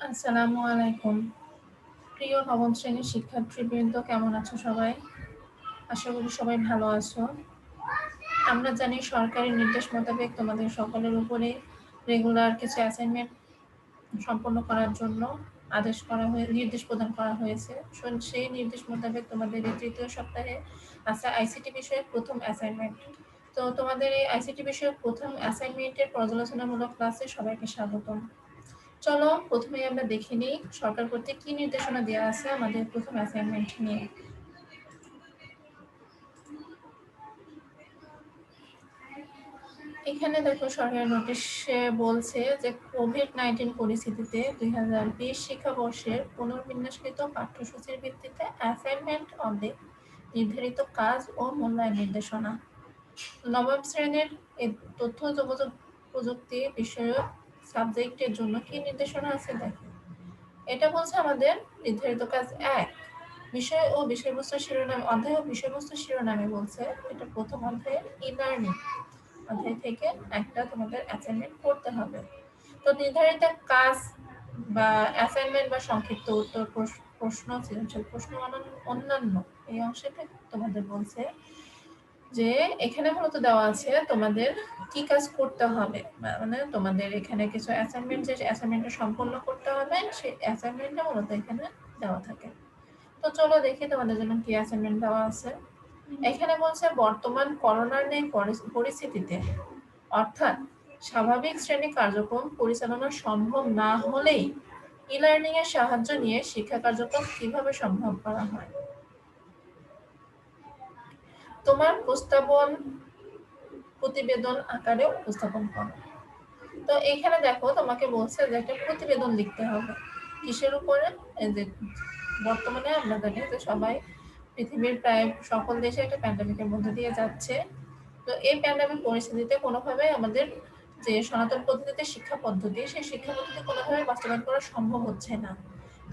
আসসালামু আলাইকুম। প্রিয় নবম শ্রেণীর শিক্ষার্থীবৃন্দ কেমন আছো সবাই? আশা করি সবাই ভালো আছো। আমরা জানি সরকারি নির্দেশ মোতাবেক তোমাদের সকলের উপরে রেগুলার কিছু অ্যাসাইনমেন্ট সম্পন্ন করার জন্য নির্দেশ প্রদান করা হয়েছে। সেই নির্দেশ মোতাবেক তোমাদের এই ৩য় সপ্তাহে আছে আইসিটি বিষয়ক প্রথম অ্যাসাইনমেন্ট। তো তোমাদের এই আইসিটি বিষয়ক প্রথম অ্যাসাইনমেন্টের পর্যালোচনামূলক ক্লাসে সবাইকে স্বাগতম। চলো প্রথমেই আমরা দেখে নিই সরকার কর্তৃক কি নির্দেশনা দেওয়া আছে আমাদের প্রথম অ্যাসাইনমেন্ট নিয়ে। এখানে দেখো সরকারের নোটিশে বলছে যে কোভিড-19 পরিস্থিতিতে 2020 শিক্ষাবর্ষের পুনর্বিন্যাসকৃত পাঠ্যসূচির ভিত্তিতে অ্যাসাইনমেন্ট অবলিক নির্ধারিত কাজ ও মূল্যায়ন নির্দেশনা। নবম শ্রেণীর তথ্য যোগাযোগ প্রযুক্তি বিষয়ক সাবজেক্টের জন্য কি নির্দেশনা আছে দেখো। এটা বলছে আমাদের নির্ধারিত কাজ 1 বিষয় ও বিষয়বস্তু শিরোনাম অধ্যায় ও বিষয়বস্তু শিরোনামে বলছে এটা প্রথম অধ্যায়ে ই-লার্নিং অধ্যায় থেকে একটা তোমাদের অ্যাসাইনমেন্ট করতে হবে। তো নির্ধারিত কাজ বা অ্যাসাইনমেন্ট বা সংক্ষিপ্ত উত্তর প্রশ্ন সৃজনশীল প্রশ্ন অন্যান্য এই অংশটা তোমাদের বলছে যে এখানে মূলত দেওয়া আছে তোমাদের কি কাজ করতে হবে, মানে তোমাদের এখানে কিছু অ্যাসাইনমেন্ট যে অ্যাসাইনমেন্টটা সম্পন্ন করতে হবে সেই অ্যাসাইনমেন্টটা মূলত এখানে দেওয়া থাকে। তো চলো দেখি তোমাদের জন্য কি অ্যাসাইনমেন্ট দেওয়া আছে। এখানে বলছে বর্তমান করোনার নেই পরিস্থিতিতে অর্থাৎ স্বাভাবিক শ্রেণী কার্যক্রম পরিচালনা সম্ভব না হলেই ই-লার্নিং এর সাহায্য নিয়ে শিক্ষা কার্যক্রম কিভাবে সম্ভব করা হয়। তোমার প্রতিবেদন আকারে উপস্থাপন করো। তো এখানে দেখো তোমাকে বলছে যে একটা প্রতিবেদন লিখতে হবে কিসের উপরে, যে বর্তমানে আমরা জানি যে সবাই পৃথিবীর প্রায় সকল দেশে একটা প্যান্ডামিকের মধ্যে দিয়ে যাচ্ছে। তো এই প্যান্ডামিক পরিস্থিতিতে কোনোভাবে আমাদের যে সনাতন পদ্ধতিতে শিক্ষা পদ্ধতি সেই শিক্ষা পদ্ধতি কোনোভাবে বাস্তবায়ন করা সম্ভব হচ্ছে না।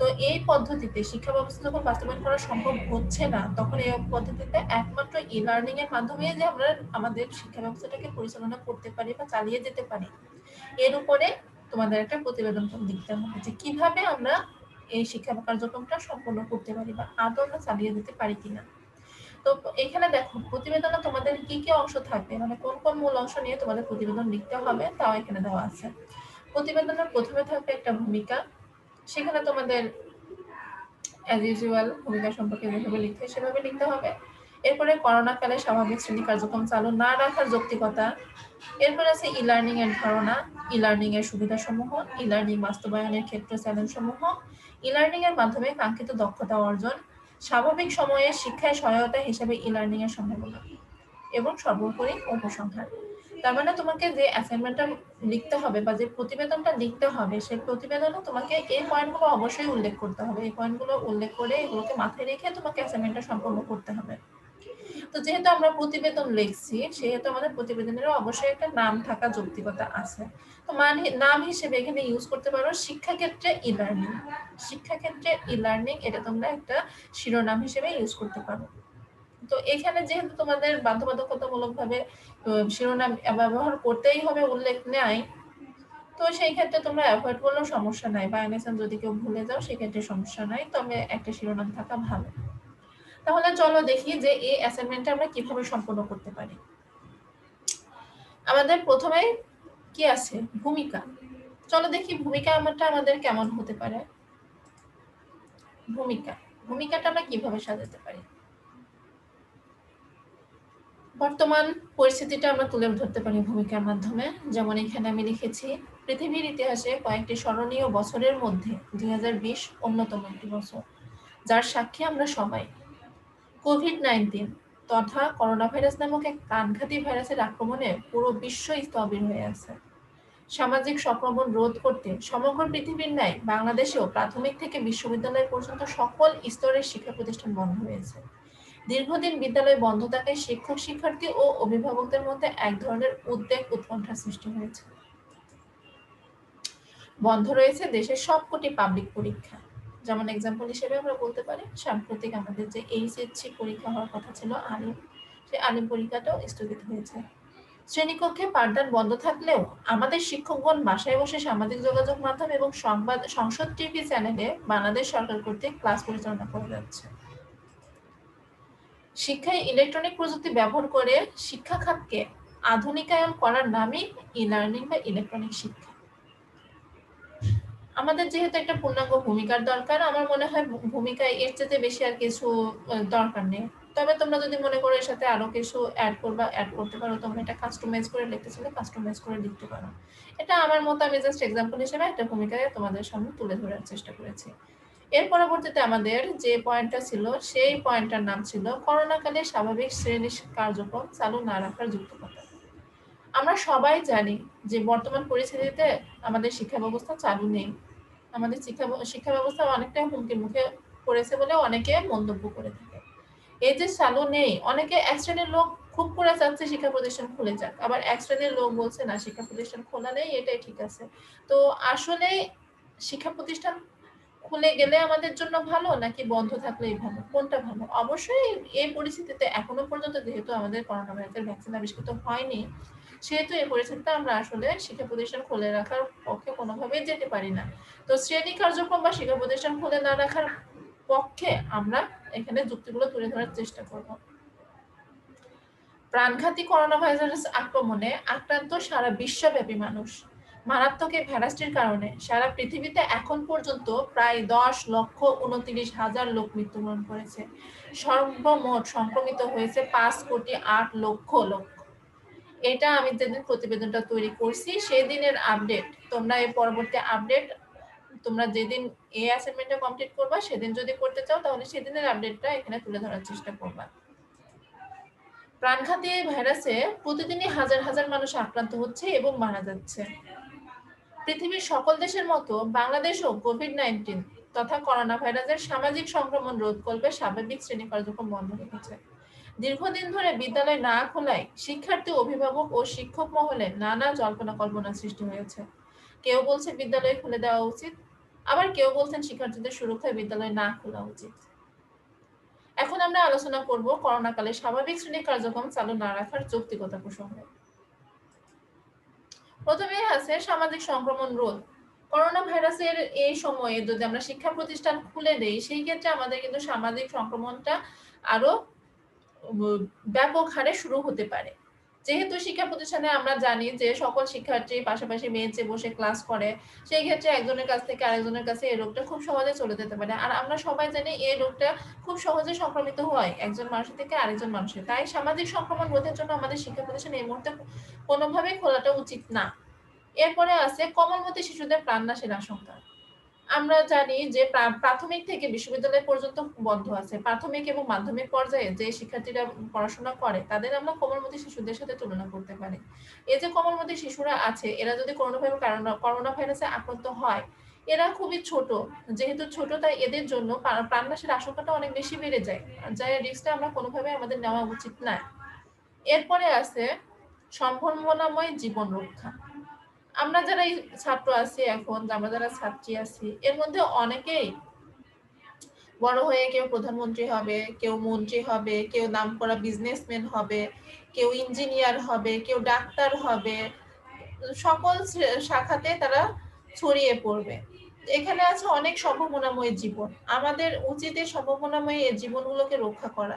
তো এই পদ্ধতিতে শিক্ষা ব্যবস্থা যখন বাস্তবায়ন করা সম্ভব হচ্ছে না তখন এই পদ্ধতিতে একমাত্র ই-লার্নিং এর মাধ্যমে যে আমরা আমাদের শিক্ষা ব্যবস্থাটাকে পরিচালনা করতে পারি বা চালিয়ে যেতে পারি এর উপরে তোমাদের একটা প্রতিবেদন লিখতে হবে যে কিভাবে আমরা এই শিক্ষা কার্যক্রমটা সম্পন্ন করতে পারি বা আদৌ আমরা চালিয়ে যেতে পারি কিনা। তো এখানে দেখো প্রতিবেদনে তোমাদের কি কি অংশ থাকবে, মানে কোন কোন মূল অংশ নিয়ে তোমাদের প্রতিবেদন লিখতে হবে তাও এখানে দেওয়া আছে। প্রতিবেদনের প্রথমে থাকবে একটা ভূমিকা, সেখানে তোমাদের অ্যাজ ইউজুয়াল ভূমিকা সম্পর্কে যেভাবে লিখতে সেভাবে লিখতে হবে। এরপরে করোনাকালে স্বাভাবিক শ্রেণী কার্যক্রম চালু না রাখার যৌক্তিকতা। এরপরে আছে ই-লার্নিং এর ধারণা, ই-লার্নিং এর সুবিধাসমূহ, ই-লার্নিং বাস্তবায়নের ক্ষেত্রে চ্যালেঞ্জসমূহ, ই-লার্নিং এর মাধ্যমে কাঙ্ক্ষিত দক্ষতা অর্জন, স্বাভাবিক সময়ে শিক্ষায় সহায়তা হিসেবে ই-লার্নিং এর সম্ভাবনা এবং সর্বোপরি উপসংহার। তার মানে তোমাকে যে অ্যাসাইনমেন্টটা লিখতে হবে বা যে প্রতিবেদনটা লিখতে হবে সেই প্রতিবেদনে তোমাকে এই পয়েন্টগুলো অবশ্যই উল্লেখ করতে হবে। এই পয়েন্টগুলো উল্লেখ করে এগুলোকে মাথায় রেখে তোমাকে অ্যাসাইনমেন্টটা সম্পন্ন করতে হবে। তো যেহেতু আমরা প্রতিবেদন লিখছি সেহেতু আমাদের প্রতিবেদনেরও অবশ্যই একটা নাম থাকা যৌক্তিকতা আছে। তো নাম হিসেবে এখানে ইউজ করতে পারো শিক্ষাক্ষেত্রে ই-লার্নিং। শিক্ষাক্ষেত্রে ই-লার্নিং এটা তোমরা একটা শিরোনাম হিসেবে ইউজ করতে পারো। তো এখানে যেহেতু তোমাদের বাধ্যবাধকতামূলক ভাবে শিরোনাম ব্যবহার করতেই হবে, উল্লেখ নেই, তো সেই ক্ষেত্রে তোমরা অ্যাভয়েড করলেও সমস্যা নাই বা এনেছেন যদি কেউ ভুলে যাও সেক্ষেত্রে সমস্যা নাই, তবে একটা শিরোনাম থাকা ভালো। তাহলে চলো দেখি যে এই অ্যাসাইনমেন্টটা আমরা কিভাবে সম্পন্ন করতে পারি। আমাদের প্রথমে কি আছে, ভূমিকা। চলো দেখি ভূমিকা আমাদের কেমন হতে পারে। ভূমিকাটা আমরা কিভাবে সাজাতে পারি। বর্তমান পরিস্থিতিটা আমরা তুলে ধরতে পারি ভূমিকার মাধ্যমে। যেমন এখানে আমি লিখেছি পৃথিবীর ইতিহাসে কয়েকটি স্মরণীয় বছরের মধ্যে 2020 অন্যতম একটি বছর যার সাক্ষী আমরা সবাই। কোভিড-19 তথা করোনা ভাইরাস নামক এক প্রাণঘাতী ভাইরাসের আক্রমণে পুরো বিশ্ব স্থবির হয়ে আছে। সামাজিক সংক্রমণ রোধ করতে সমগ্র পৃথিবীর ন্যায় বাংলাদেশেও প্রাথমিক থেকে বিশ্ববিদ্যালয় পর্যন্ত সকল স্তরের শিক্ষা প্রতিষ্ঠান বন্ধ হয়েছে। দীর্ঘদিন বিদ্যালয় বন্ধ থাকায় শিক্ষক শিক্ষার্থী ও অভিভাবকদের মধ্যে এক ধরনের উদ্বেগ উৎকণ্ঠার সৃষ্টি হয়েছে। বন্ধ রয়েছে দেশের সবকটি পাবলিক পরীক্ষা। যেমন এক্সাম্পল হিসেবে আমরা বলতে পারি সাম্প্রতিক আমাদের যে এইচএসসি পরীক্ষা হওয়ার কথা ছিল আলিম, সেই আলিম পরীক্ষাটাও স্থগিত হয়েছে। শ্রেণীকক্ষে পাঠদান বন্ধ থাকলেও আমাদের শিক্ষকগণ বাসায় বসে সামাজিক যোগাযোগ মাধ্যম এবং সংসদ টিভি চ্যানেলে বাংলাদেশ সরকার কর্তৃক ক্লাস পরিচালনা করে যাচ্ছে। শিক্ষায় ইলেকট্রনিক প্রযুক্তি ব্যবহার করে শিক্ষা খাতকে আধুনিকায়ন করার নামই ই-লার্নিং বা ইলেকট্রনিক শিক্ষা। আমাদের যেহেতু একটা পূর্ণাঙ্গ ভূমিকার দরকার, আমার মনে হয় ভূমিকায় এর চেয়ে বেশি আর কিছু দরকার নেই। তবে তোমরা যদি মনে করো এর সাথে আরো কিছু অ্যাড করতে পারো, তোমরা এটা কাস্টমাইজ করে লিখতে চাইলে কাস্টমাইজ করে লিখতে পারো। এটা আমার মতো, আমি জাস্ট এক্সাম্পল হিসেবে একটা ভূমিকায় তোমাদের সামনে তুলে ধরার চেষ্টা করেছি। এর পরবর্তীতে আমাদের যে পয়েন্টটা ছিল, সেই পয়েন্টটার নাম ছিল করোনাকালে স্বাভাবিক শ্রেণী কার্যক্রম চালু না রাখার যৌক্তিকতা। আমরা সবাই জানি যে বর্তমান পরিস্থিতিতে আমাদের শিক্ষা ব্যবস্থা চালু নেই। আমাদের শিক্ষা ব্যবস্থা অনেকটাই হুমকির মুখে পড়েছে বলে অনেকে মন্তব্য করে থাকে। এই যে চালু নেই, অনেকে এক শ্রেণীর লোক খুব করে চাচ্ছে শিক্ষা প্রতিষ্ঠান খুলে যাক, আবার এক শ্রেণীর লোক বলছে না, শিক্ষা প্রতিষ্ঠান খোলা নেই, এটাই ঠিক আছে। তো আসলে শিক্ষা প্রতিষ্ঠান খুলে গেলে আমাদের জন্য ভালো নাকি বন্ধ থাকলেই ভালো, কোনটা ভালো? অবশ্যই এই পরিস্থিতিতে এখনো পর্যন্ত যেহেতু আমাদের করোনা ভাইরাসের ভ্যাকসিন আবিষ্কৃত হয়নি, সেহেতু এই পরিস্থিতিতে আমরা আসলে শিক্ষা প্রতিষ্ঠান খুলে রাখার পক্ষে কোনোভাবেই যেতে পারি না। তো শ্রেণী কার্যক্রম বা শিক্ষা প্রতিষ্ঠান খুলে না রাখার পক্ষে আমরা এখানে যুক্তিগুলো তুলে ধরার চেষ্টা করব। প্রাণঘাতী করোনা ভাইরাস আক্রমণে আক্রান্ত সারা বিশ্বব্যাপী মানুষ। মারাত্মক এই ভাইরাসটির কারণে সারা পৃথিবীতে এখন পর্যন্ত প্রায় 10,29,000 লোক মৃত্যুবরণ করেছে। সর্বমোট সংক্রমিত হয়েছে 5,08,00,000 লোক। এটা আমি যেদিন প্রতিবেদনটা তৈরি করছি সেদিনের আপডেট। তোমরা এই পরবর্তী আপডেট তোমরা যেদিন এই অ্যাসাইনমেন্টটা কমপ্লিট করবা সেদিন যদি করতে চাও তাহলে সেদিনের আপডেটটা এখানে তুলে ধরার চেষ্টা করবা। প্রাণঘাতী এই ভাইরাসে প্রতিদিনই হাজার হাজার মানুষ আক্রান্ত হচ্ছে এবং মারা যাচ্ছে। পৃথিবীর সকল দেশের মতো বাংলাদেশও কোভিড-19 তথা করোনা ভাইরাসের সামাজিক সংক্রমণ রোধ করবে স্বাভাবিক শ্রেণী কার্যক্রম বন্ধ রেখেছে। দীর্ঘদিন ধরে বিদ্যালয় না খোলায় শিক্ষার্থী, অভিভাবক ও শিক্ষক মহলে নানা জল্পনা কল্পনা সৃষ্টি হয়েছে। কেউ বলছে বিদ্যালয় খুলে দেওয়া উচিত, আবার কেউ বলছেন শিক্ষার্থীদের সুরক্ষায় বিদ্যালয় না খোলা উচিত। এখন আমরা আলোচনা করব করোনাকালে স্বাভাবিক শ্রেণী কার্যক্রম চালু না রাখার যৌক্তিকতা প্রসঙ্গে। প্রথমে আছে সামাজিক সংক্রমণ রোধ। করোনা ভাইরাসের এই সময়ে যদি আমরা শিক্ষা প্রতিষ্ঠান খুলে দেই, সেই ক্ষেত্রে আমাদের কিন্তু সামাজিক সংক্রমণটা আরো ব্যাপক হারে শুরু হতে পারে। যেহেতু শিক্ষা প্রতিষ্ঠানে আমরা জানি যে সকল শিক্ষার্থী পাশাপাশি বেঞ্চে বসে ক্লাস করে, সেই ক্ষেত্রে একজনের কাছ থেকে আরেকজনের কাছে এই রোগটা খুব সহজে চলে যেতে পারে। আর আমরা সবাই জানি এই রোগটা খুব সহজে সংক্রমিত হয় একজন মানুষের থেকে আরেকজন মানুষের। তাই সামাজিক সংক্রমণ রোধের জন্য আমাদের শিক্ষা প্রতিষ্ঠান এই মুহূর্তে কোনোভাবেই খোলাটা উচিত না। এরপরে আছে কোমলমতি শিশুদের প্রাণনাশের আশঙ্কা। আমরা জানি যে প্রাথমিক থেকে বিশ্ববিদ্যালয় পর্যন্ত বন্ধ আছে। প্রাথমিক এবং মাধ্যমিক পর্যায়ে যে শিক্ষার্থীরা পড়াশোনা করে তাদের আমরা কোমলমতি শিশুদের সাথে তুলনা করতে পারি। এই যে কোমলমতি শিশুরা আছে, এরা যদি কোনোভাবে করোনা ভাইরাসে আক্রান্ত হয়, এরা খুবই ছোট। যেহেতু ছোট, তাই এদের জন্য প্রাণনাশের আশঙ্কাটা অনেক বেশি বেড়ে যায়, যার রিস্কটা আমরা কোনোভাবে আমাদের নেওয়া উচিত না। এরপরে আছে সম্ভাবনাময় জীবন রক্ষা। আমরা যারা ছাত্র আছি এখন, আমরা যারা ছাত্রী আছি, এর মধ্যে অনেকেই বড় হয়ে কেউ প্রধানমন্ত্রী হবে, কেউ মন্ত্রী হবে, কেউ নামকরা বিজনেসম্যান হবে, কেউ ইঞ্জিনিয়ার হবে, কেউ ডাক্তার হবে। সকল শাখাতে তারা ছড়িয়ে পড়বে। এখানে আছে অনেক সম্ভাবনাময় জীবন। আমাদের উচিত এই সম্ভাবনাময় এই জীবনগুলোকে রক্ষা করা।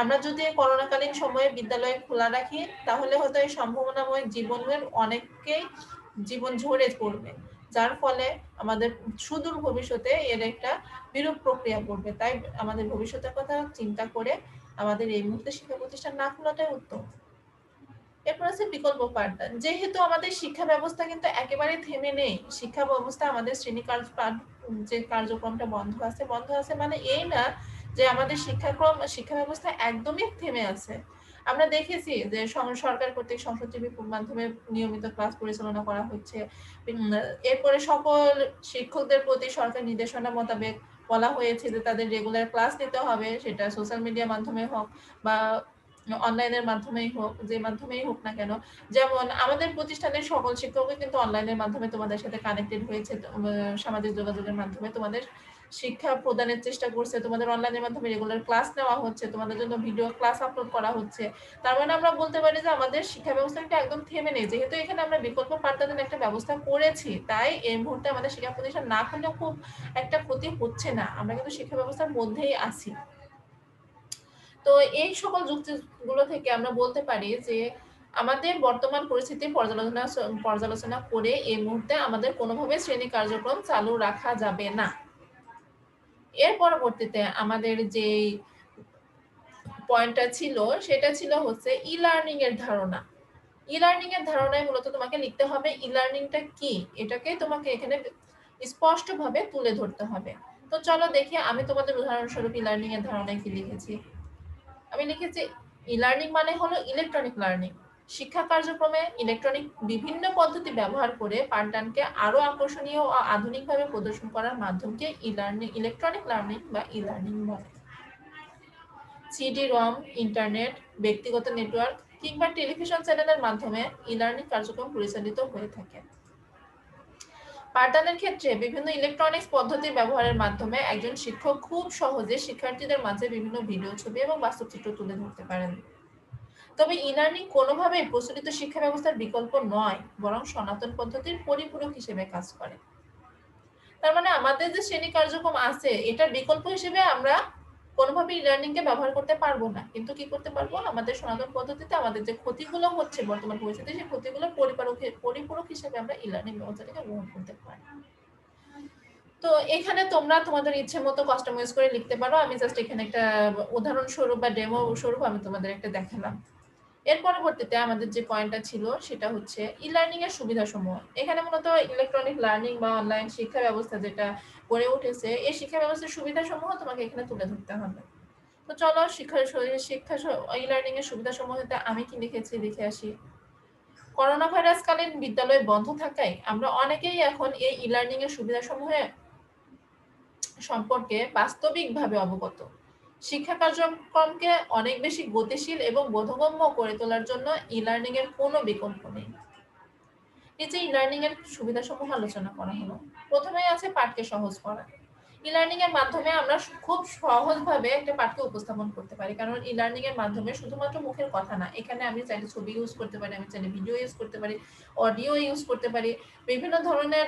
আমরা যদি করোনাকালীন সময়ে বিদ্যালয় খোলা রাখি, তাহলে হয়তো এই সম্ভাবনাময় জীবনের অনেককেই জীবন ঝরে পড়বে, যার ফলে আমাদের সুদূর ভবিষ্যতে এর একটা বিরূপ প্রক্রিয়া পড়বে। তাই আমাদের ভবিষ্যতের কথা চিন্তা করে আমাদের এই মুহূর্তে শিক্ষা প্রতিষ্ঠান না খোলাটাই উত্তম। এরপর আছে বিকল্প পাঠদান। যেহেতু আমাদের শিক্ষা ব্যবস্থা কিন্তু একেবারে থেমে নেই, শিক্ষা ব্যবস্থা আমাদের যে কার্যক্রমটা বন্ধ আছে মানে এই না যে আমাদের শিক্ষা ব্যবস্থা একদমই থেমে আছে। আমরা দেখেছি যে সরকার কর্তৃক সংসদ টিভির মাধ্যমে নিয়মিত ক্লাস পরিচালনা করা হচ্ছে। এরপরে সকল শিক্ষকদের প্রতি সরকার নির্দেশনা মোতাবেক বলা হয়েছে যে তাদের রেগুলার ক্লাস নিতে হবে, সেটা সোশ্যাল মিডিয়া মাধ্যমে হোক বা অনলাইনের মাধ্যমেই হোক, যে মাধ্যমেই হোক না কেন। যেমন আমাদের প্রতিষ্ঠানের সকল শিক্ষকই কিন্তু অনলাইনের মাধ্যমে তোমাদের সাথে কানেক্টেড হয়েছে, সামাজিক যোগাযোগের মাধ্যমে তোমাদের শিক্ষা প্রদানের চেষ্টা করছে, তোমাদের অনলাইনের মাধ্যমে রেগুলার ক্লাস নেওয়া হচ্ছে, তোমাদের জন্য ভিডিও ক্লাস আপলোড করা হচ্ছে। তার মানে আমরা বলতে পারি যে আমাদের শিক্ষা ব্যবস্থাটা একদম থেমে নেই। যেহেতু এখানে আমরা বিকল্প পাঠদানের একটা ব্যবস্থা করেছি, তাই এই মুহূর্তে আমাদের শিক্ষা প্রতিষ্ঠান না খুললেও খুব একটা ক্ষতি হচ্ছে না। আমরা কিন্তু শিক্ষা ব্যবস্থার মধ্যেই আছি। তো এই সকল যুক্তিগুলো থেকে আমরা বলতে পারি যে আমাদের বর্তমান পরিস্থিতি পর্যালোচনা করে এই মুহূর্তে আমাদের কোনোভাবে শ্রেণী কার্যক্রম চালু রাখা যাবে না। এর পরবর্তীতে আমাদের যে পয়েন্টটা ছিল সেটা ছিল হচ্ছে ই লার্নিং এর ধারণা। ই লার্নিং এর ধারণায় মূলত তোমাকে লিখতে হবে ই লার্নিংটা কি, এটাকে তোমাকে এখানে স্পষ্টভাবে তুলে ধরতে হবে। তো চলো দেখি আমি তোমাদের উদাহরণস্বরূপ ই লার্নিং এর ধারণায় কি লিখেছি। আমি লিখেছি ই লার্নিং মানে হলো ইলেকট্রনিক লার্নিং। শিক্ষা কার্যক্রমে ইলেকট্রনিক বিভিন্ন পদ্ধতি ব্যবহার করে পাঠদানকে আরো আকর্ষণীয় ও আধুনিকভাবে প্রদর্শন করার মাধ্যমকে ইলেকট্রনিক লার্নিং বা ই লার্নিং বলে। সিডি রম, ইন্টারনেট, ব্যক্তিগত নেটওয়ার্ক কিংবা টেলিভিশন চ্যানেলের মাধ্যমে ই লার্নিং কার্যক্রম পরিচালিত হয়ে থাকে। পাঠদানের ক্ষেত্রে বিভিন্ন ইলেকট্রনিক্স পদ্ধতি ব্যবহারের মাধ্যমে একজন শিক্ষক খুব সহজে শিক্ষার্থীদের মাঝে বিভিন্ন ভিডিও, ছবি এবং বাস্তবচিত্র তুলে ধরতে পারেন। তবে ই লার্নিং কোনোভাবেই প্রচলিত শিক্ষা ব্যবস্থার বিকল্প নয়, বরং সনাতন পদ্ধতির পরিপূরক হিসেবে কাজ করে। তার মানে আমাদের যে শ্রেণী কার্যক্রম আছে এটার বিকল্প হিসেবে আমরা কোনোভাবে ই লার্নিং কে ব্যবহার করতে পারবো না, কিন্তু কি করতে পারবো, আমাদের সনাতন পদ্ধতিতে আমাদের যে ক্ষতিগুলো হচ্ছে বর্তমান পরিস্থিতি সেই ক্ষতিগুলোর পরিপূরক হিসেবে আমরা ই লার্নিং ব্যবস্থাটাকে গ্রহণ করতে পারি। তো এখানে তোমরা তোমাদের ইচ্ছে মতো কাস্টমাইজ করে লিখতে পারো। আমি জাস্ট এখানে একটা উদাহরণস্বরূপ বা ডেমো স্বরূপ আমি তোমাদের একটা দেখালাম। এর পরবর্তীতে আমাদের যে পয়েন্টটা ছিল সেটা হচ্ছে ই লার্নিং এর সুবিধাসমূহ। এখানে মূলত ইলেকট্রনিক লার্নিং বা অনলাইন শিক্ষা ব্যবস্থা যেটা গড়ে উঠেছে এই শিক্ষা ব্যবস্থার সুবিধাসমূহ তোমাকে এখানে তুলে ধরতে হবে। তো চলো শিক্ষা ই লার্নিং এর সুবিধাসমূহতে আমি কি লিখেছি লিখে আসি। করোনা ভাইরাস কালীন বিদ্যালয় বন্ধ থাকায় আমরা অনেকেই এখন এই ই লার্নিং এর সুবিধাসমূহে সম্পর্কে বাস্তবিকভাবে অবগত। শিক্ষা কার্যক্রমকে অনেক বেশি গতিশীল এবং বোধগম্য করে তোলার জন্য ই লার্নিং এর কোনো বিকল্প নেই। এই যে ই লার্নিং এর সুবিধাসমূহ আলোচনা করা হলো, প্রথমেই আছে পাঠকে সহজ করা। ই লার্নিং এর মাধ্যমে আমরা খুব সহজভাবে একটা পাঠকে উপস্থাপন করতে পারি, কারণ ই লার্নিং এর মাধ্যমে শুধুমাত্র মুখের কথা না, এখানে আমি চাইলে ছবি ইউজ করতে পারি, আমি চাইলে ভিডিও ইউজ করতে পারি, অডিও ইউজ করতে পারি, বিভিন্ন ধরনের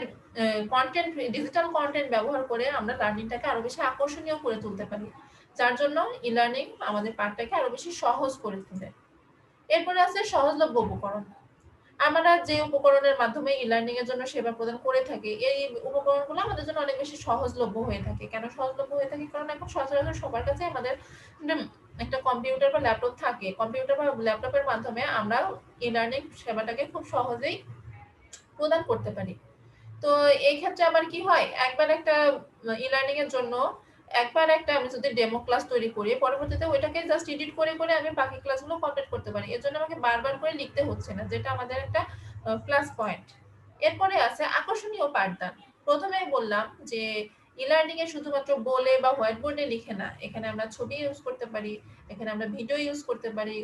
কন্টেন্ট, ডিজিটাল কন্টেন্ট ব্যবহার করে আমরা লার্নিংটাকে আরো বেশি আকর্ষণীয় করে তুলতে পারি, যার জন্য ই লার্নিং আমাদের পাঠটাকে আরো বেশি সহজ করে তোলে। এরপরে আছে সহজলভ্য উপকরণ। আমরা যে উপকরণের মাধ্যমে ই লার্নিং এর জন্য সেবা প্রদান করে থাকি এই উপকরণগুলো আমাদের জন্য অনেক বেশি সহজলভ্য হয়ে থাকে। কেন সহজলভ্য হয়ে থাকে? কারণ এখন সচরাচর সবার কাছে আমাদের একটা কম্পিউটার বা ল্যাপটপ থাকে। কম্পিউটার বা ল্যাপটপের মাধ্যমে আমরা ই লার্নিং সেবাটাকে খুব সহজেই প্রদান করতে পারি। তো এই ক্ষেত্রে আবার কি হয়, একবার একটা ই লার্নিং এর জন্য আমি যদি ডেমো ক্লাস তৈরি করি, পরবর্তীতে ওইটাকে জাস্ট এডিট করে করে আমি বাকি ক্লাসগুলো কমপ্লিট করতে পারি। এর জন্য আমাকে বারবার করে লিখতে হচ্ছে না, যেটা আমাদের একটা প্লাস পয়েন্ট। এরপরে আছে আকর্ষণীয় পাঠদান। প্রথমেই বললাম যে ই লার্নিং এ শুধুমাত্র বলে বা হোয়াইট বোর্ডে লিখে না, এখানে আমরা ছবি ইউজ করতে পারি, এখানে আমরা ভিডিও ইউজ করতে পারি,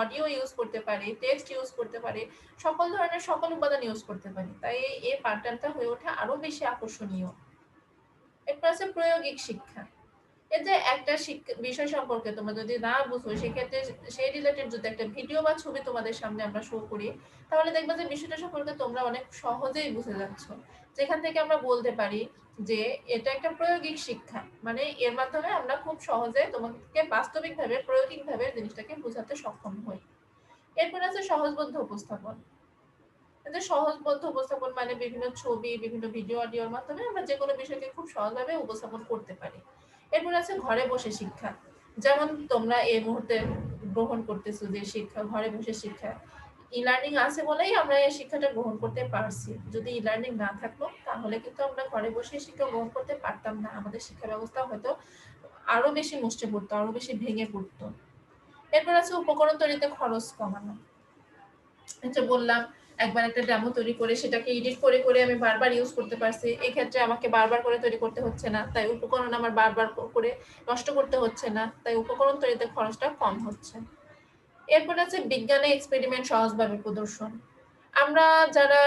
অডিও ইউজ করতে পারি, টেক্সট ইউজ করতে পারি, সকল উপাদান ইউজ করতে পারি। তাই এই পাঠদানটা হয়ে ওঠে আরো বেশি আকর্ষণীয়। এরপর আছে প্রায়োগিক শিক্ষা। এই যে একটা বিষয় সম্পর্কে তোমরা যদি না বুঝো, সেক্ষেত্রে সেই রিলেটেড যদি একটা ভিডিও বা ছবি তোমাদের সামনে আমরা শো করি, তাহলে দেখবা যে বিষয়টা সম্পর্কে তোমরা অনেক সহজেই বুঝে যাচ্ছ। যেখান থেকে আমরা বলতে পারি যে এটা একটা প্রায়োগিক শিক্ষা, মানে এর মাধ্যমে আমরা খুব সহজে তোমাকে বাস্তবিকভাবে প্রায়োগিকভাবে জিনিসটাকে বোঝাতে সক্ষম হই। এরপর আছে সহজবোধ্য উপস্থাপন। সহজবোধ্য উপস্থাপন মানে বিভিন্ন ছবি, বিভিন্ন ভিডিও, অডিওর মাধ্যমে আমরা যে কোনো বিষয়কে খুব সহজভাবে উপস্থাপন করতে পারি। এরপর আছে ঘরে বসে শিক্ষা। যেমন তোমরা এই মুহূর্তে গ্রহণ করতেছো যে শিক্ষা, ঘরে বসে শিক্ষা। ই লার্নিং আছে বলেই আমরা এই শিক্ষাটা গ্রহণ করতে পারছি। যদি ই লার্নিং না থাকতো তাহলে কিন্তু আমরা ঘরে বসে শিক্ষা গ্রহণ করতে পারতাম না। আমাদের শিক্ষা ব্যবস্থা হয়তো আরো বেশি মুষ্টে পড়তো, আরো বেশি ভেঙে পড়তো। এরপর আছে উপকরণ তৈরিতে খরচ কমানো। এটা বললাম, একবার একটা ডেমো তৈরি করে সেটাকে এডিট করে করে আমি বারবার ইউজ করতে পারছি। এই ক্ষেত্রে আমাকে বারবার করে তৈরি করতে হচ্ছে না, তাই উপকরণ আমার বারবার করে নষ্ট করতে হচ্ছে না, তাই উপকরণ তৈরিতে খরচটা কম হচ্ছে। এরপর আছে বিজ্ঞানে এক্সপেরিমেন্ট সহজভাবে প্রদর্শন। আমরা যারা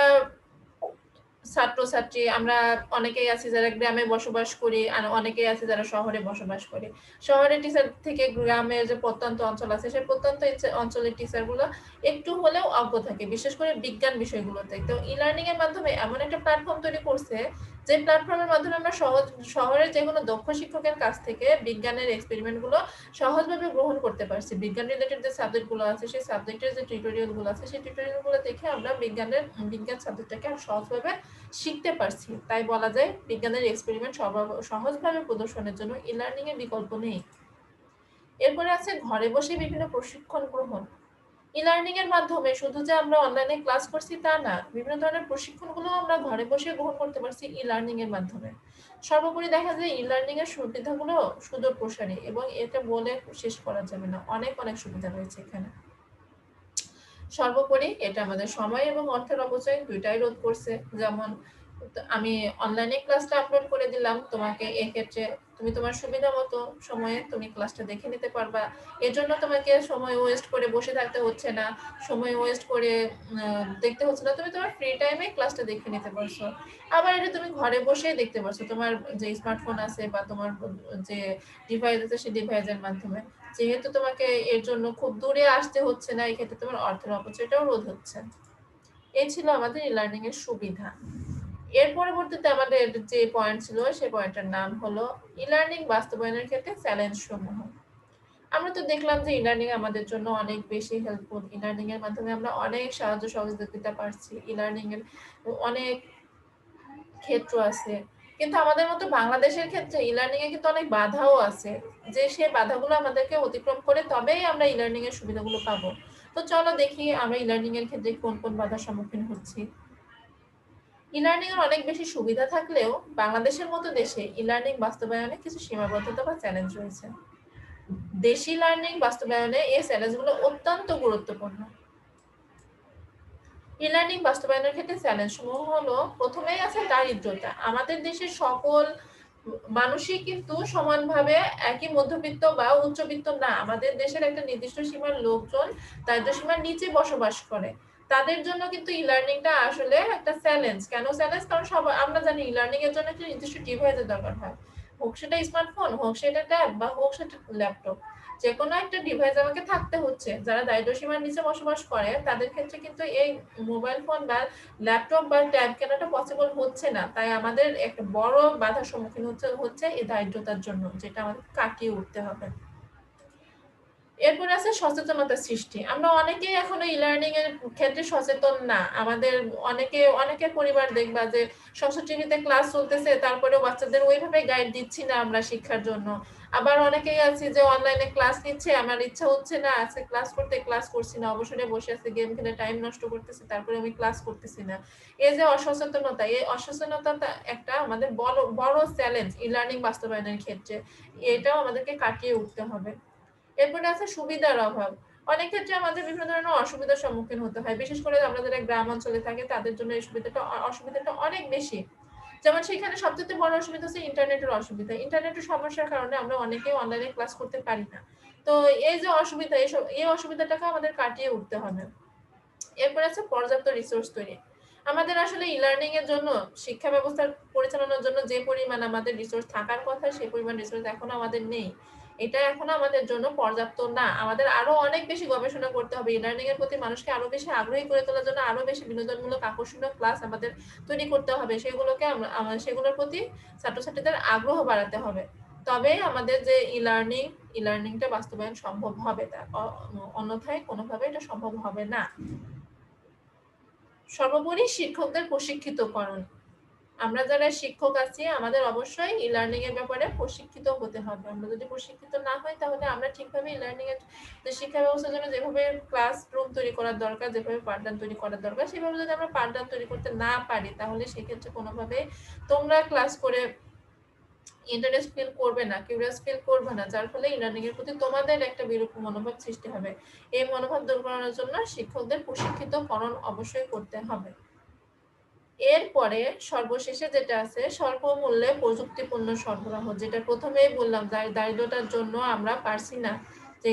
ছাত্রছাত্রী আমরা অনেকেই আছি যারা গ্রামে বসবাস করি, আর অনেকেই আছে যারা শহরে বসবাস করি। শহরের টিচার থেকে গ্রামের যে প্রত্যন্ত অঞ্চল আছে, সেই প্রত্যন্ত অঞ্চলের টিচারগুলো একটু হলেও অজ্ঞ থাকে, বিশেষ করে বিজ্ঞান বিষয়গুলোতে। তো ই-লার্নিং এর মাধ্যমে এমন একটা প্ল্যাটফর্ম তৈরি করছে, যে প্ল্যাটফর্মের মাধ্যমে আমরা শহরের যেকোনো দক্ষ শিক্ষকের কাছ থেকে বিজ্ঞানের এক্সপেরিমেন্টগুলো সহজভাবে গ্রহণ করতে পারছি। বিজ্ঞান রিলেটেড যে সাবজেক্টগুলো আছে, সেই সাবজেক্টের যে টিউটোরিয়ালগুলো আছে, সেই টিউটোরিয়ালগুলো দেখে আমরা বিজ্ঞান সাবজেক্টটাকে আর সহজভাবে শিখতে পারছি। তাই বলা যায় বিজ্ঞানের এক্সপেরিমেন্ট সহজভাবে প্রদর্শনের জন্য ই-লার্নিং এর বিকল্প নেই। এরপরে আছে ঘরে বসে বিভিন্ন প্রশিক্ষণ গ্রহণ। ই-লার্নিং এর মাধ্যমে শুধু যে আমরা অনলাইনে ক্লাস করছি তা না, বিভিন্ন ধরনের প্রশিক্ষণগুলো আমরা ঘরে বসে গ্রহণ করতে পারছি ই-লার্নিং এর মাধ্যমে। সর্বোপরি দেখা যায় ই-লার্নিং এর সুবিধাগুলো সুদূর প্রসারী, এবং এটা বলে শেষ করা যাবে না, অনেক অনেক সুবিধা রয়েছে এখানে। সর্বোপরি এটা আমাদের সময় এবং অর্থের অপচয় দুইটাই রোধ করছে। যেমন আমি অনলাইনে ক্লাসটা আপলোড করে দিলাম তোমাকে, এক্ষেত্রে তুমি তোমার সুবিধা মতো সময়ে তুমি ক্লাসটা দেখে নিতে পারবা। এর জন্য তোমাকে সময় ওয়েস্ট করে বসে থাকতে হচ্ছে না, সময় ওয়েস্ট করে দেখতে হচ্ছে না, তুমি তোমার ফ্রি টাইমে ক্লাসটা দেখে নিতে পারছো। আবার এটা তুমি ঘরে বসেই দেখতে পারছো, তোমার যে স্মার্টফোন আছে বা তোমার যে ডিভাইস আছে সেই ডিভাইসের মাধ্যমে। যেহেতু তোমাকে এর জন্য খুব দূরে আসতে হচ্ছে না, এক্ষেত্রে তোমার অর্থের অপচয়টাও রোধ হচ্ছে। এই ছিল আমাদের ই-লার্নিং এর সুবিধা। এর পরবর্তীতে আমাদের যে পয়েন্ট ছিল, সেই পয়েন্টের নাম হলো ই-লার্নিং বাস্তবায়নের ক্ষেত্রে চ্যালেঞ্জ সমূহ। আমরা তো দেখলাম যে ই-লার্নিং আমাদের জন্য অনেক বেশি হেল্পফুল। ই-লার্নিং এর মাধ্যমে আমরা অনেক সাহায্য সহযোগিতা পাচ্ছি। ই-লার্নিং এর অনেক ক্ষেত্র আছে, কিন্তু আমাদের মতো বাংলাদেশের ক্ষেত্রে ই-লার্নিং এ কিন্তু অনেক বাধাও আছে, যে সেই বাধাগুলো আমাদেরকে অতিক্রম করে তবেই আমরা ই-লার্নিং এর সুবিধাগুলো পাবো। তো চলো দেখি আমরা ই-লার্নিং এর ক্ষেত্রে কোন কোন বাধার সম্মুখীন হচ্ছি। ই-লার্নিং এর অনেক বেশি সুবিধা থাকলেও বাংলাদেশের মতো দেশে ই-লার্নিং বাস্তবায়নে কিছু সীমাবদ্ধতা বা চ্যালেঞ্জ রয়েছে। দেশি লার্নিং বাস্তবায়নে এই চ্যালেঞ্জগুলো অত্যন্ত গুরুত্বপূর্ণ। ই-লার্নিং বাস্তবায়নের ক্ষেত্রে চ্যালেঞ্জ সমূহ হলো, প্রথমেই আছে দারিদ্রতা। আমাদের দেশের সকল মানুষই কিন্তু সমানভাবে একই মধ্যবিত্ত বা উচ্চবিত্ত না। আমাদের দেশের একটা নির্দিষ্ট সীমার লোকজন দারিদ্র সীমার নিচে বসবাস করে। তাদের জন্য কিন্তু ই-লার্নিংটা আসলে একটা চ্যালেঞ্জ। কেন চ্যালেঞ্জ? কারণ আমরা জানি ই-লার্নিং এর জন্য একটা নির্দিষ্ট ডিভাইসের দরকার হয়। হোক সেটা স্মার্টফোন, হোক সেটা ট্যাব, বা হোক সেটা ল্যাপটপ। যেকোনো একটা ডিভাইস আমাকে থাকতে হচ্ছে। যারা দারিদ্র সীমার নিচে বসবাস করে তাদের ক্ষেত্রে কিন্তু এই মোবাইল ফোন বা ল্যাপটপ বা ট্যাব কেনাটা পসিবল হচ্ছে না। তাই আমাদের একটা বড় বাধার সম্মুখীন হচ্ছে এই দারিদ্রতার জন্য, যেটা আমাদের কাটিয়ে উঠতে হবে। এরপরে আছে সচেতনতা সৃষ্টি। আমরা অনেকেই এখনো ই-লার্নিং এর ক্ষেত্রে সচেতন না। আমাদের অনেকের পরিবার দেখবা যে ষষ্ঠ শ্রেণীতে ক্লাস চলতেছে, তারপরেও বাচ্চাদের ওইভাবে গাইড দিচ্ছি না আমরা শিক্ষার জন্য। আবার অনেকেই আছে যে অনলাইনে ক্লাস নিচ্ছে, আমার ইচ্ছা হচ্ছে না আজকে ক্লাস করছি না, অবসরে বসে আছে, গেম খেলে টাইম নষ্ট করতেছে, তারপরে আমি ক্লাস করতেছি না। এই যে অসচেতনতা, এই অসচেতনতা একটা আমাদের বড় বড় চ্যালেঞ্জ ই-লার্নিং বাস্তবায়নের ক্ষেত্রে। এটাও আমাদেরকে কাটিয়ে উঠতে হবে। এরপরে আছে সুবিধার অভাব। অনেক ক্ষেত্রে আমাদের বিভিন্ন ধরনের অসুবিধার সম্মুখীন হতে হয়, বিশেষ করে আমরা যারা গ্রাম অঞ্চলে থাকি তাদের জন্য এই অসুবিধাটা অনেক বেশি। যেমন সেখানে সবচেয়ে বড় অসুবিধা হচ্ছে ইন্টারনেটের অসুবিধা। ইন্টারনেটের সমস্যার কারণে আমরা অনেকেই অনলাইনে ক্লাস করতে পারি না। তো এই যে অসুবিধা, এই অসুবিধাটাকে আমাদের কাটিয়ে উঠতে হবে। এরপর আছে পর্যাপ্ত রিসোর্স তৈরি। আমাদের আসলে ই-লার্নিং এর জন্য, শিক্ষা ব্যবস্থা পরিচালনার জন্য যে পরিমাণ আমাদের রিসোর্স থাকার কথা, সেই পরিমাণ রিসোর্স এখনো আমাদের নেই। এটা এখনো আমাদের জন্য পর্যাপ্ত না। আমাদের আরো অনেক বেশি গবেষণা করতে হবে। ই-লার্নিং এর প্রতি মানুষকে আরো বেশি আগ্রহী করে তোলার জন্য আরো বেশি বিনোদনমূলক আকর্ষণীয় ক্লাস আমাদের তৈরি করতে হবে। সেগুলোর প্রতি ছাত্রছাত্রীদের আগ্রহ বাড়াতে হবে। তবে আমাদের যে ই-লার্নিংটা বাস্তবায়ন সম্ভব হবে, অন্যথায় কোনোভাবে এটা সম্ভব হবে না। সর্বোপরি শিক্ষকদের প্রশিক্ষিতকরণ। আমরা যারা শিক্ষক আছি আমাদের অবশ্যই ই-লার্নিং এর ব্যাপারে প্রশিক্ষিত হতে হবে। আমরা যদি প্রশিক্ষিত না হই তাহলে আমরা ঠিকভাবে ই-লার্নিং এর যে শিক্ষা ব্যবস্থার জন্য যেভাবে ক্লাসরুম তৈরি করার দরকার, যেভাবে পাঠদান তৈরি করার দরকার, সেভাবে যদি আমরা পাঠদান তৈরি করতে না পারি তাহলে সেক্ষেত্রে কোনোভাবে তোমরা ক্লাস করে ইন্টারেস্ট ফিল করবে না, কিউরিয়াস ফিল করবে না, যার ফলে ই-লার্নিং এর প্রতি তোমাদের একটা বিরূপ মনোভাব সৃষ্টি হবে। এই মনোভাব দূর করানোর জন্য শিক্ষকদের প্রশিক্ষিতকরণ অবশ্যই করতে হবে। এরপরে সর্বশেষে যেটা আছে, স্বল্প মূল্যে প্রযুক্তিপূর্ণ সরবরাহ, যেটা প্রথমেই বললাম দারিদ্রতার জন্য আমরা পারছি না যে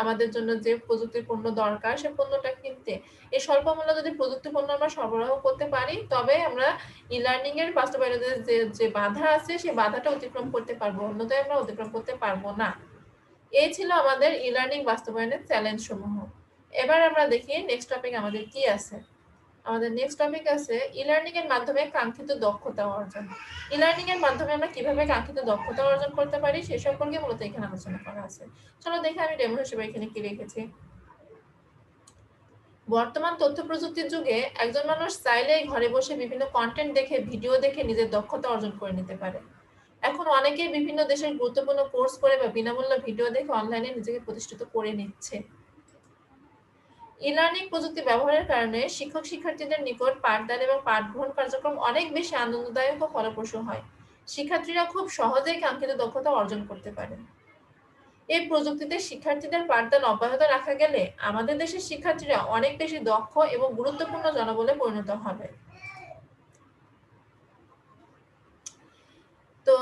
আমাদের জন্য যে প্রযুক্তির পণ্য দরকার সে পণ্যটা কিনতে। এই স্বল্প মূল্যে যদি প্রযুক্তি পণ্য আমরা সরবরাহ করতে পারি তবে আমরা ই-লার্নিং এর বাস্তবায়নের যে বাধা আছে সেই বাধাটা অতিক্রম করতে পারবো, অন্যথায় আমরা অতিক্রম করতে পারবো না। এই ছিল আমাদের ই-লার্নিং বাস্তবায়নের চ্যালেঞ্জ সমূহ। এবার আমরা দেখি নেক্সট টপিক আমাদের কি আছে। আমাদের নেক্সট টপিক আছে ই-লার্নিং এর মাধ্যমে কাঙ্ক্ষিত দক্ষতা অর্জন। ই-লার্নিং এর মাধ্যমে আমরা কিভাবে কাঙ্ক্ষিত দক্ষতা অর্জন করতে পারি সে সম্পর্কে মূলত এখানে আলোচনা করা আছে। চলো দেখে আমি ডেমো হিসেবে এখানে কি লিখেছি। বর্তমান তথ্য প্রযুক্তির যুগে একজন মানুষ চাইলেই ঘরে বসে বিভিন্ন কন্টেন্ট দেখে, ভিডিও দেখে নিজের দক্ষতা অর্জন করে নিতে পারে। এখন অনেকেই বিভিন্ন দেশের গুরুত্বপূর্ণ কোর্স করে বা বিনামূল্যে ভিডিও দেখে অনলাইনে নিজেকে প্রতিষ্ঠিত করে নিচ্ছে। ই-লার্নিং প্রযুক্তি ব্যবহারের কারণে শিক্ষক শিক্ষার্থীদের নিকট পাঠদান এবং পাঠ গ্রহণ কার্যক্রম অনেক বেশি আনন্দদায়ক ও ফলপ্রসূ হয়। শিক্ষার্থীরা খুব সহজেই কাঙ্ক্ষিত দক্ষতা অর্জন করতে পারে। এই প্রযুক্তিতে শিক্ষার্থীদের পাঠদান অব্যাহত রাখা গেলে আমাদের দেশের শিক্ষার্থীরা অনেক বেশি দক্ষ এবং গুরুত্বপূর্ণ জনবলে পরিণত হবে। তো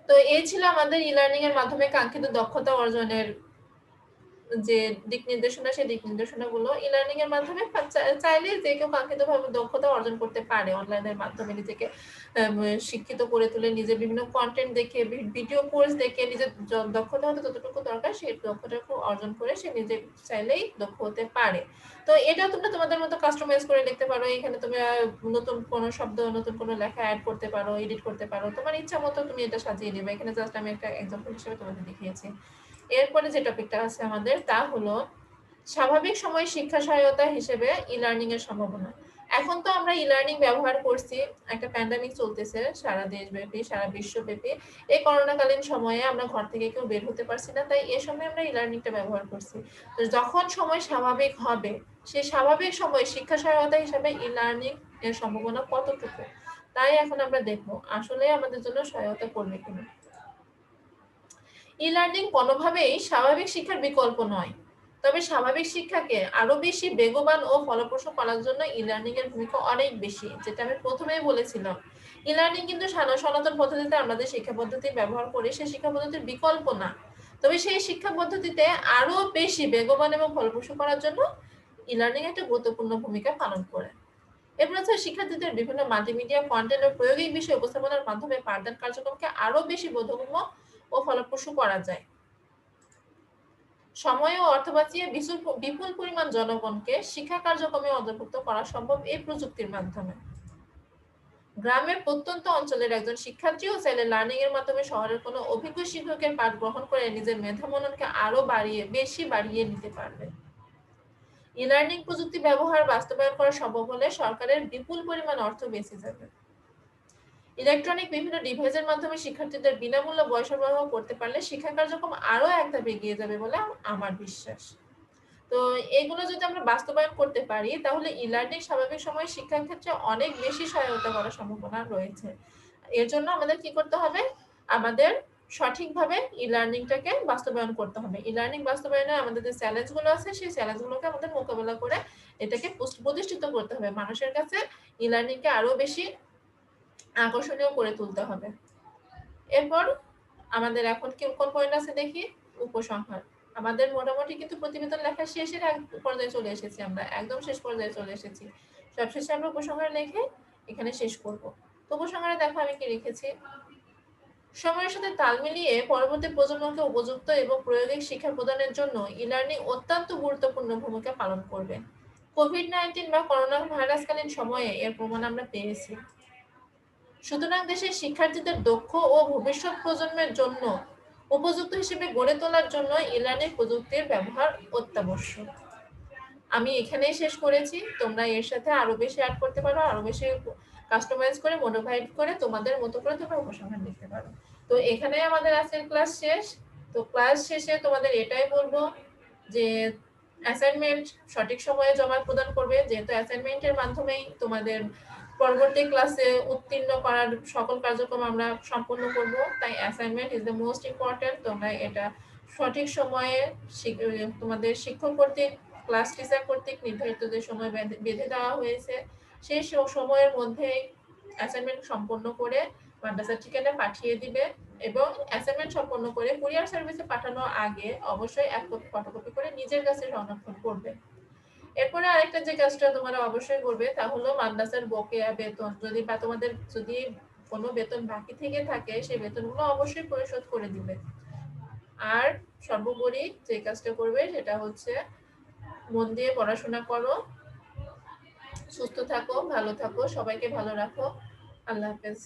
তো এই ছিল আমাদের ই-লার্নিং এর মাধ্যমে কাঙ্ক্ষিত দক্ষতা অর্জনের যে দিক নির্দেশনা, সেই দিক নির্দেশনাগুলো ই-লার্নিং এর মাধ্যমে চাইলে যে কেউ কাঙ্ক্ষিতভাবে দক্ষতা অর্জন করতে পারে। অনলাইনের মাধ্যমে নিজেকে শিক্ষিত করে তুলে নিজের বিভিন্ন কন্টেন্ট দেখে, ভিডিও কোর্স দেখে নিজের দক্ষতা হতে যতটুকু দরকার সেই দক্ষতাটুকু অর্জন করে সে নিজে চাইলেই দক্ষ হতে পারে। তো এটাও তোমরা তোমাদের মতো কাস্টমাইজ করে লিখতে পারো। এখানে তুমি নতুন কোনো শব্দ, নতুন কোনো লেখা অ্যাড করতে পারো, এডিট করতে পারো। তোমার ইচ্ছা মতো তুমি এটা সাজিয়ে নেবে। এখানে জাস্ট আমি একটা এক্সাম্পল হিসেবে তোমাদের দেখিয়েছি। এরপরে যে টপিকটা আছে আমাদের তা হলো স্বাভাবিক সময় শিক্ষা সহায়তা হিসেবে ই-লার্নিং এর সম্ভাবনা। এখন তো আমরা ই-লার্নিং ব্যবহার করছি, একটা প্যান্ডামিক চলতেছে সারা দেশব্যাপী, সারা বিশ্বব্যাপী। এই করোনাকালীন সময়ে আমরা ঘর থেকে কেউ বের হতে পারছি না, তাই এ সময় আমরা ই-লার্নিংটা ব্যবহার করছি। তো যখন সময় স্বাভাবিক হবে সেই স্বাভাবিক সময় শিক্ষা সহায়তা হিসেবে ই-লার্নিং এর সম্ভাবনা কতটুকু, তাই এখন আমরা দেখবো আসলে আমাদের জন্য সহায়তা করবে কিনা। ই-লার্নিং কোনোভাবেই স্বাভাবিক শিক্ষার বিকল্প নয়, তবে স্বাভাবিক শিক্ষাকে আরো বেশি বেগবান ও ফলপ্রসূ করার জন্য ই-লার্নিং এর ভূমিকা অনেক বেশি, যেটা আমি প্রথমেই বলেছিলাম। ই-লার্নিং কিন্তু সনাতন পদ্ধতিতে আমাদের শিক্ষা পদ্ধতি ব্যবহার করে সেই শিক্ষা পদ্ধতির বিকল্প না, তবে সেই শিক্ষা পদ্ধতিতে আরো বেশি বেগবান এবং ফলপ্রসূ করার জন্য ই-লার্নিং একটা গুরুত্বপূর্ণ ভূমিকা পালন করে। এরপর হচ্ছে শিক্ষার্থীদের বিভিন্ন মাল্টিমিডিয়া কন্টেন্ট ও প্রায়োগিক বিষয় উপস্থাপনার মাধ্যমে পাঠদান কার্যক্রমকে আরো বেশি বোধগম্য ও ফলপ্রসূ করা যায়। সময় ও অর্থ বাঁচিয়ে বিপুল পরিমাণ জনগণকে শিক্ষা কার্যক্রমে অন্তর্ভুক্ত করা সম্ভব এই প্রযুক্তির মাধ্যমে। গ্রামের প্রত্যন্ত অঞ্চলের একজন শিক্ষার্থীও চাইলে লার্নিং এর মাধ্যমে শহরের কোনো অভিজ্ঞ শিক্ষকের পাঠ গ্রহণ করে নিজের মেধা মননকে আরো বেশি বাড়িয়ে নিতে পারবে। ই-লার্নিং প্রযুক্তি ব্যবহার বাস্তবায়ন করা সম্ভব হলে সরকারের বিপুল পরিমাণ অর্থ বেঁচে যাবে। ইলেকট্রনিক বিভিন্ন ডিভাইসের মাধ্যমে শিক্ষার্থীদের বিনামূল্যে বই সরবরাহ করতে পারলে শিক্ষা কার্যক্রম আরো এক ধাপ এগিয়ে যাবে বলে আমার বিশ্বাস। তো এগুলো যদি আমরা বাস্তবায়ন করতে পারি তাহলে ই-লার্নিং স্বাভাবিক সময়ে শিক্ষার ক্ষেত্রে অনেক বেশি সহায়তা করার সম্ভাবনা রয়েছে। এর জন্য আমাদের কি করতে হবে, আমাদের সঠিকভাবে ই-লার্নিংটাকে বাস্তবায়ন করতে হবে। ই-লার্নিং বাস্তবায়নে আমাদের যে চ্যালেঞ্জগুলো আছে সেই চ্যালেঞ্জগুলোকে আমাদের মোকাবেলা করে এটাকে প্রতিষ্ঠিত করতে হবে, মানুষের কাছে ই-লার্নিংকে আরো বেশি আকর্ষণীয় করে তুলতে হবে। এরপর আমাদের এখন কোন পয়েন্ট আছে দেখি, উপসংহার। আমাদের মোটামুটি কিন্তু প্রতিবেদন লেখা শেষের পর্যায়ে চলে এসেছি, আমরা একদম শেষ পর্যায়ে চলে এসেছি। সবশেষে আমরা উপসংহার লিখে এখানে শেষ করব। তো উপসংহারে দেখো আমি কি লিখেছি। সময়ের সাথে তাল মিলিয়ে পরবর্তী প্রজন্মকে উপযুক্ত এবং প্রায়োগিক শিক্ষা প্রদানের জন্য ই-লার্নিং অত্যন্ত গুরুত্বপূর্ণ ভূমিকা পালন করবে। কোভিড-19 বা করোনা ভাইরাসকালীন সময়ে এর প্রমাণ আমরা পেয়েছি। সুতরাং দেশের শিক্ষার্থীদের দক্ষ ও ভবিষ্যৎ প্রজন্মের জন্য উপযুক্ত হিসেবে গড়ে তোলার জন্য ই-লার্নিং প্রযুক্তির ব্যবহার অত্যাবশ্যক। আমি এখানেই শেষ করেছি, তোমরা এর সাথে আরো বেশি অ্যাড করতে পারো, আরো বেশি কাস্টমাইজ করে মডিফাইড করে তোমাদের মতো করে তোমরা উপসংহার লিখতে পারো। তো এখানে আমাদের আজকের ক্লাস শেষ। তো ক্লাস শেষে তোমাদের এটাই বলবো যে অ্যাসাইনমেন্ট সঠিক সময়ে জমা প্রদান করবে, যেহেতু অ্যাসাইনমেন্টের মাধ্যমেই তোমাদের পরবর্তী ক্লাসে উত্তীর্ণ করার সকল কার্যক্রম আমরা সম্পন্ন করব, তাই assignment is the most important. তোমরা এটা সঠিক সময়ে তোমাদের শিক্ষক কর্তৃক, ক্লাস টিচার কর্তৃক নির্ধারিত যে সময় বেঁধে দেওয়া হয়েছে সেই সময়ের মধ্যেই অ্যাসাইনমেন্ট সম্পন্ন করে মাদ্রাসার ঠিকানা পাঠিয়ে দিবে এবং অ্যাসাইনমেন্ট সম্পন্ন করে কুরিয়ার সার্ভিসে পাঠানোর আগে অবশ্যই এক কপি ফটোকপি করে নিজের কাছে সংরক্ষণ করবে। এরপরে আরেকটা যে কাজটা তোমরা অবশ্যই করবে তা হলো মাদ্রাসার বকেয়া বেতন যদি বা তোমাদের যদি কোনো বেতন বাকি থেকে থাকে সেই বেতনগুলো অবশ্যই পরিশোধ করে দিবে। আর সর্বোপরি যে কাজটা করবে সেটা হচ্ছে মন দিয়ে পড়াশোনা করো, সুস্থ থাকো, ভালো থাকো, সবাইকে ভালো রাখো। আল্লাহ হাফেজ।